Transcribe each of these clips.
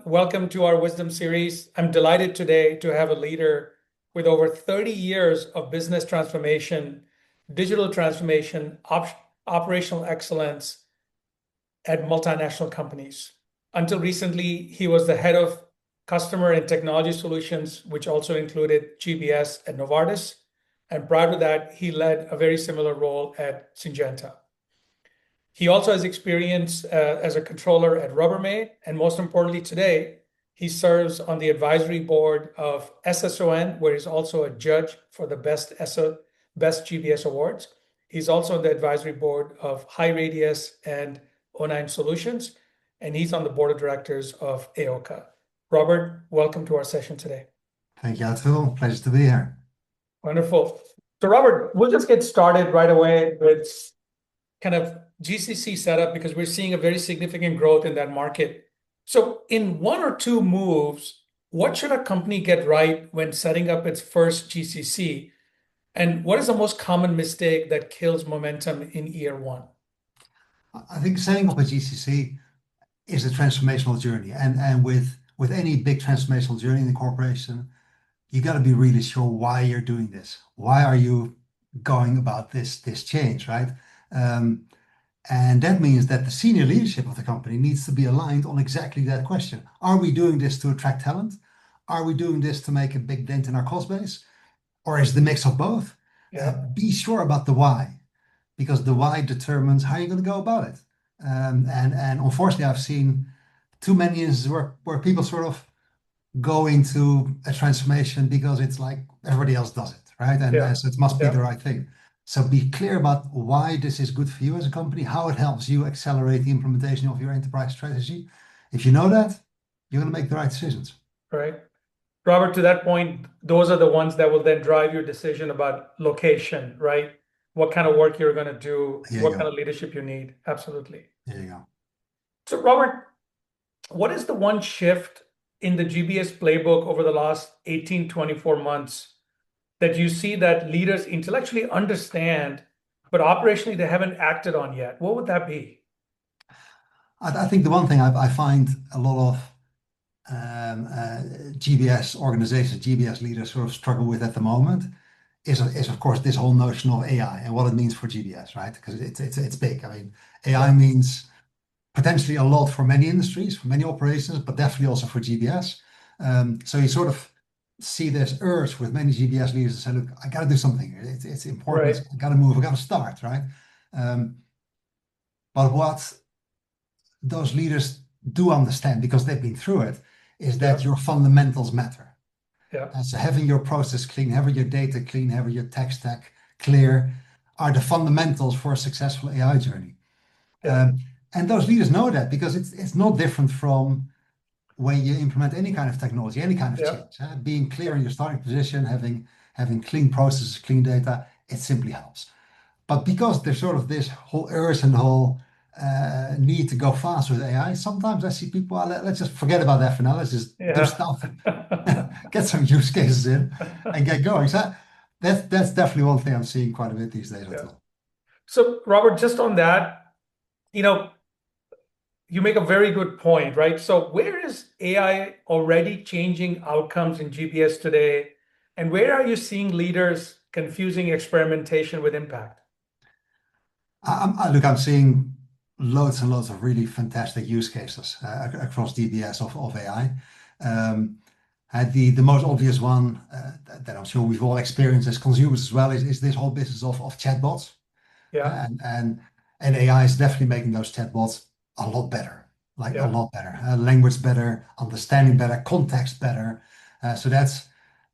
Welcome to our Wisdom Series. I'm delighted today to have a leader with over 30 years of business transformation, digital transformation, operational excellence at multinational companies. Until recently, he was the head of customer and technology solutions, which also included GBS at Novartis. And prior to that, he led a very similar role at Syngenta. He also has experience as a controller at Rubbermaid, and most importantly today, he serves on the advisory board of SSON, where he's also a judge for the Best GBS Awards. He's also on the advisory board of High Radius and O9 Solutions, and he's on the board of directors of Aokah. Robert, welcome to our session today. Thank you, Atul. Pleasure to be here. Wonderful. So Robert, we'll just get started right away with kind of GCC setup because we're seeing a very significant growth in that market. So in one or two moves, what should a company get right when setting up its first GCC? And what is the most common mistake that kills momentum in year one? I think setting up a GCC is a transformational journey. And with any big transformational journey in the corporation, you got to be really sure why you're doing this. Why are you going about this change, right? And that means that the senior leadership of the company needs to be aligned on exactly that question. Are we doing this to attract talent? Are we doing this to make a big dent in our cost base? Or is the mix of both? Be sure about the why, because the why determines how you're going to go about it. And unfortunately, I've seen too many instances where people sort of go into a transformation because it's like everybody else does it, right? And so it must be the right thing. So be clear about why this is good for you as a company, how it helps you accelerate the implementation of your enterprise strategy. If you know that, you're going to make the right decisions. Right. Robert, to that point, those are the ones that will then drive your decision about location, right? What kind of work you're going to do, what kind of leadership you need. Absolutely. There you go. So Robert, what is the one shift in the GBS playbook over the last 18, 24 months that you see that leaders intellectually understand, but operationally they haven't acted on yet? What would that be? I think the one thing I find a lot of GBS organizations, GBS leaders sort of struggle with at the moment is of course this whole notion of AI and what it means for GBS, right? Because it's big. I mean, AI means potentially a lot for many industries, for many operations, but definitely also for GBS. So you sort of see this urge with many GBS leaders to say, look, I got to do something. It's important. Right. I got to move. I got to start, right? But what those leaders do understand, because they've been through it, is that your fundamentals matter. So having your process clean, having your data clean, having your tech stack clear are the fundamentals for a successful AI journey. And those leaders know that because it's not different from when you implement any kind of technology, any kind of change. Being clear in your starting position, having clean processes, clean data, it simply helps. But because there's sort of this whole urge and whole need to go fast with AI, sometimes I see people, let's just forget about that for now. Let's just do stuff, get some use cases in and get going. So that's definitely one thing I'm seeing quite a bit these days. So Robert, just on that, you make a very good point, right? So where is AI already changing outcomes in GBS today? And where are you seeing leaders confusing experimentation with impact? Look, I'm seeing loads and loads of really fantastic use cases across GBS of AI. The most obvious one that I'm sure we've all experienced as consumers as well is this whole business of chatbots. And AI is definitely making those chatbots a lot better, a lot better. Language better, understanding better, context better. So that's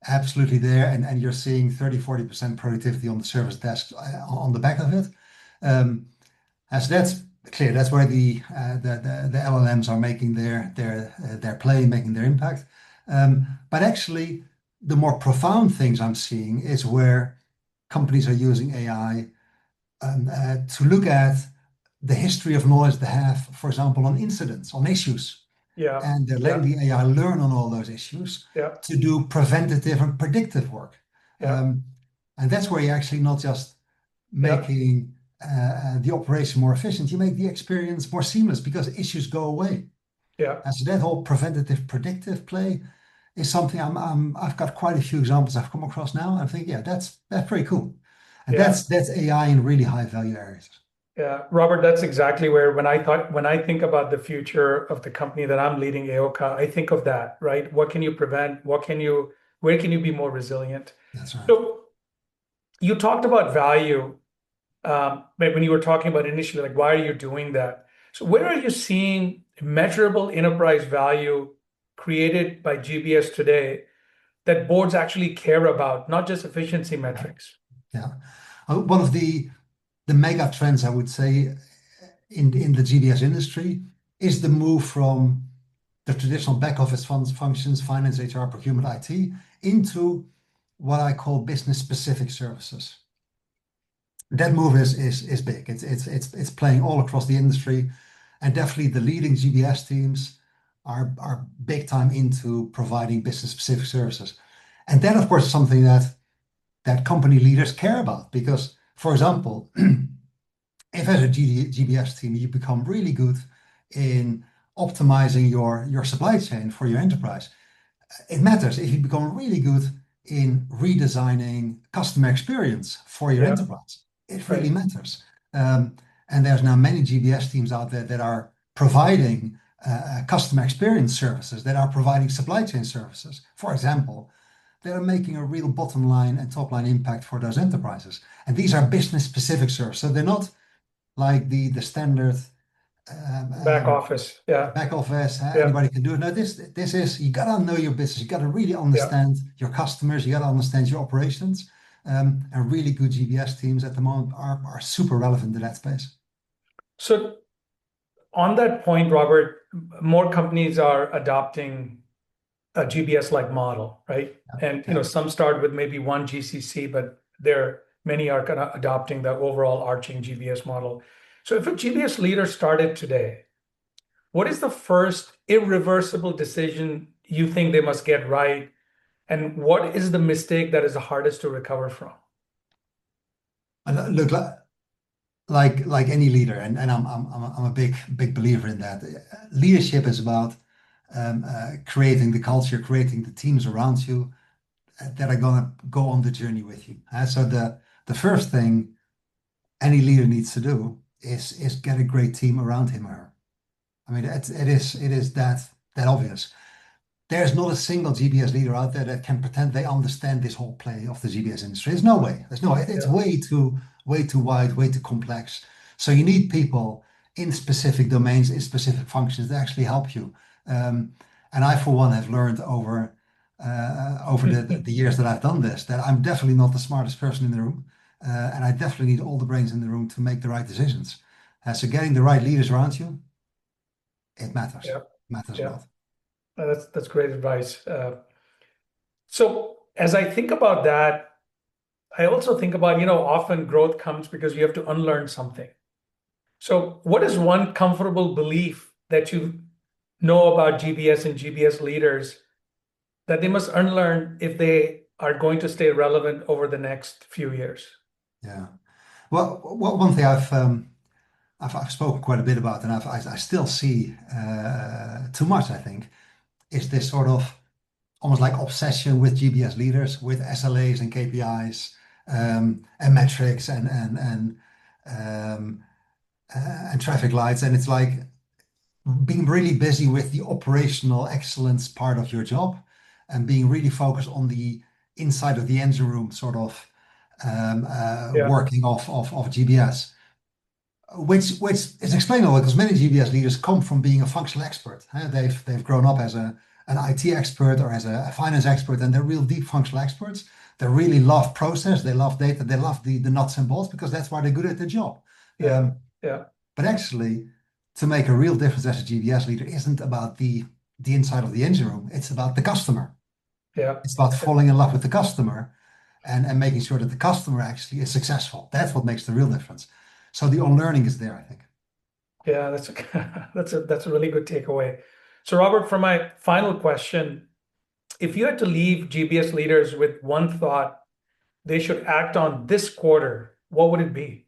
absolutely there. And you're seeing 30-40% productivity on the service desk on the back of it. So that's clear. That's where the LLMs are making their play, making their impact. But actually, the more profound things I'm seeing is where companies are using AI to look at the history of knowledge they have, for example, on incidents, on issues. And they're letting the AI learn on all those issues to do preventative and predictive work. And that's where you're actually not just making the operation more efficient, you make the experience more seamless because issues go away. Yeah. And so that whole preventative predictive play is something I've got quite a few examples I've come across now. I think, yeah, that's pretty cool. And Yeah. that's AI in really high value areas. Yeah. Robert, that's exactly where when I think about the future of the company that I'm leading, Aokah, I think of that, right? What can you prevent? Where can you be more resilient? That's right. So you talked about value when you were talking about initially, like, why are you doing that? So where are you seeing measurable enterprise value created by GBS today that boards actually care about, not just efficiency Yeah. metrics? Yeah. One of the mega trends, I would say, in the GBS industry is the move from the traditional back office functions, finance, HR, procurement, IT, into what I call business specific services. That move is big. It's playing all across the industry, and definitely the leading GBS teams are big time into providing business specific services. And then, of course, is something that company leaders care about because, for example, if as a GBS team you become really good in optimizing your supply chain for your enterprise, it matters. If you become really good in redesigning customer experience for your Yeah, enterprise, it really right. matters. Um, and there's now many GBS teams out there that are providing customer experience services, that are providing supply chain services. For example, that are making a real bottom line and top line impact for those enterprises. And these are business specific services. So they're not like the standard um, Back um, office. Yeah, back office. yeah, Anybody can do it. No, this is you gotta know your business. You gotta really yeah. understand your customers. You gotta understand your operations. And really good GBS teams at the moment are super relevant in that space. So on that point, Robert, more companies are adopting a GBS-like model, right? Yeah, And yeah. some start with maybe one GCC, but many are kind of adopting the overall arching GBS model. So if a GBS leader started today, what is the first irreversible decision you think they must get right? And what is the mistake that is the hardest to recover from? And look, like any leader, and I'm a big believer in that. Leadership is about creating the culture, creating the teams around you that are gonna go on the journey with you. So the first thing any leader needs to do is get a great team around him or her. I mean, it is that obvious. There's not a single GBS leader out there that can pretend they understand this whole play of the GBS industry. There's no way. There's no way. It's Yeah, way too wide, way too complex. So you need people in specific domains, in specific functions that actually help you. Um, and I, for one, have learned over the years that I've done this that I'm definitely not the smartest person in the room, and I definitely need all the brains in the room to make the right decisions. So getting the right leaders around you, it matters. yeah, Matters a yeah. lot. That's great advice. So as I think about that, I also think about, often growth comes because you have to unlearn something. So what is one comfortable belief that you know about GBS and GBS leaders that they must unlearn if they are going to stay relevant over the next few years? Yeah. Well, one thing I've spoken quite a bit about, and I still see too much, I think, is this sort of almost like obsession with GBS leaders, with SLAs and KPIs, and metrics um, and traffic lights. And it's like being really busy with the operational excellence part of your job and being really focused on the inside of the engine room, sort of Yeah, working of GBS. Which is explainable because many GBS leaders come from being a functional expert. They've grown up as an IT expert or as a finance expert, and they're real deep functional experts. They really love process, they love data, they love the nuts and bolts because that's why they're good at their job. yeah, Um, yeah, but actually, to make a real difference as a GBS leader isn't about the inside of the engine room. It's about the customer. yeah, It's about falling in love with the customer and making sure that the customer actually is successful. That's what makes the real difference. So the unlearning is there, I think. yeah. That's a really good takeaway. So, Robert, for my final question, if you had to leave GBS leaders with one thought they should act on this quarter, what would it be?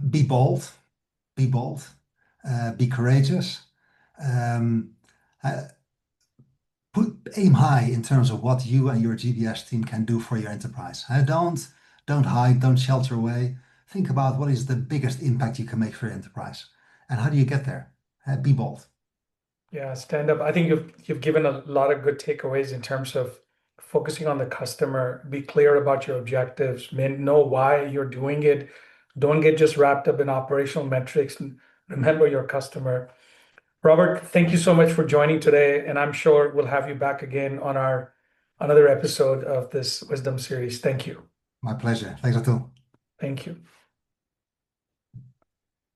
Be bold, be bold. be courageous. Um, uh, Aim high in terms of what you and your GBS team can do for your enterprise. Don't hide, don't shelter away. Think about what is the biggest impact you can make for your enterprise, and how do you get there? Be bold. Yeah, stand up. I think you've given a lot of good takeaways in terms of focusing on the customer, be clear about your objectives, know why you're doing it. Don't get just wrapped up in operational metrics. And remember your customer. Robert, thank you so much for joining today, and I'm sure we'll have you back again on our another episode of this Wisdom series. Thank you. My pleasure. Thanks, Atul. Thank you.